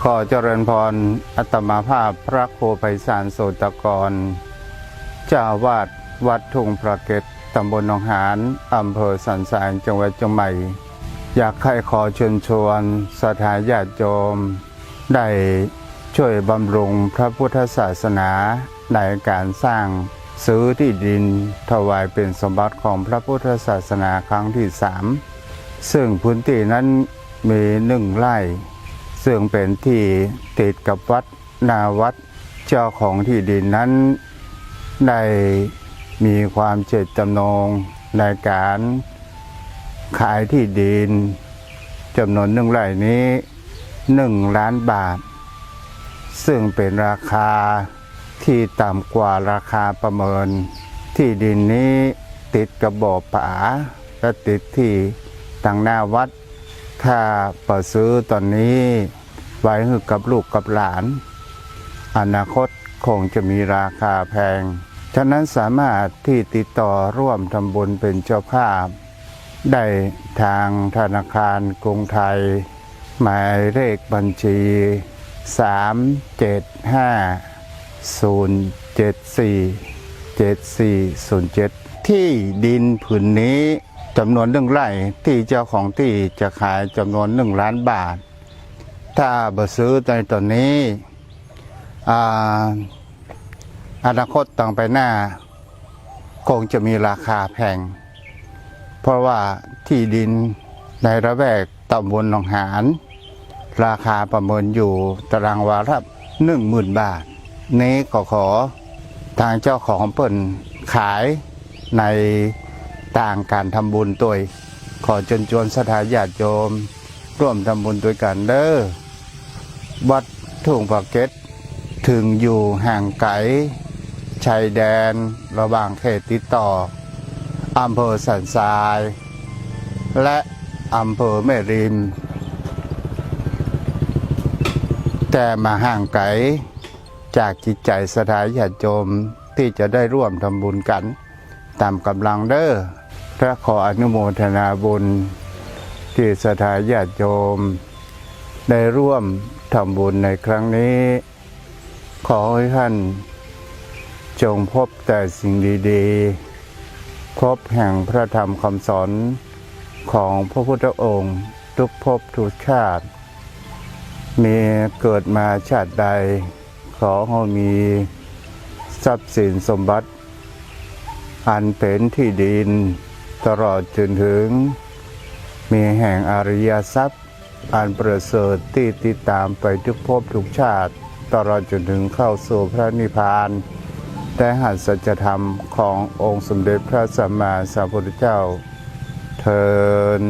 ขอเจริญพรอัตมาภาพพระครูไพศาลโสตกรเจ้าอาวาสวัดทุ่งพระเกตตำบลหนองหานอำเภอสันทรายจังหวัดเชียงใหม่อยากให้ขอเชิญชวนศรัทธาญาติโยมได้ช่วยบำรุงพระพุทธศาสนาในการสร้างซื้อที่ดินถวายเป็นสมบัติของพระพุทธศาสนาครั้งที่3ซึ่งพื้นที่นั้นมี1 ไร่ซึ่งเป็นที่ติดกับวัดนาวัดเจ้าของที่ดินนั้นได้มีความเจตจำนงในการขายที่ดินจำนวน1 ไร่นี้1 ล้านบาทซึ่งเป็นราคาที่ต่ำกว่าราคาประเมินที่ดินนี้ติดกับบ่อผาและติดที่ทางหน้าวัดถ้าเปิดซื้อตอนนี้ไว้ให้กับลูกกับหลานอนาคตคงจะมีราคาแพงฉะนั้นสามารถที่ติดต่อร่วมทำบุญเป็นเจ้าภาพได้ทางธนาคารกรุงไทยหมายเลขบัญชี375-074-7407ที่ดินผืนนี้จำนวน1 ไร่ที่เจ้าของที่จะขายจำนวน1 ล้านบาทถ้าบ่ซื้อในตอนนี้อนาคตต่างไปหน้าคงจะมีราคาแพงเพราะว่าที่ดินในระแวกตำบลหนองหานราคาประเมินอยู่ตารางวาละ 10,000 บาทนี้ก็ขอทางเจ้าของเปิ่นขายในต่างการทำบุญตัวขอเชิญชวนศรัทธาญาติโยมร่วมทำบุญด้วยกันเด้อวัดทุ่งพระเกตถึงอยู่ห่างไกลชายแดนระหว่างเขตติดต่ออำเภอสันทรายและอำเภอแม่ริมแต่มาห่างไกลจากจิตใจศรัทธาญาติโยมที่จะได้ร่วมทำบุญกันตามกำลังเด้อพระขออนุโมทนาบุญที่ศรัทธาญาติโยมได้ร่วมทำบุญในครั้งนี้ขอให้ท่านจงพบแต่สิ่งดีๆพบแห่งพระธรรมคำสอนของพระพุทธองค์ทุกภพทุกชาติมีเกิดมาชาติใดขอให้มีทรัพย์สินสมบัติอันเป็นที่ดินตลอดจนถึงมีแห่งอริยทรัพย์อันประเสริฐที่ติดตามไปทุกภพทุกชาติตลอดจนถึงเข้าสู่พระนิพพานได้หัดสัจธรรมขององค์สมเด็จพระสัมมาสัมพุทธเจ้าเทอญ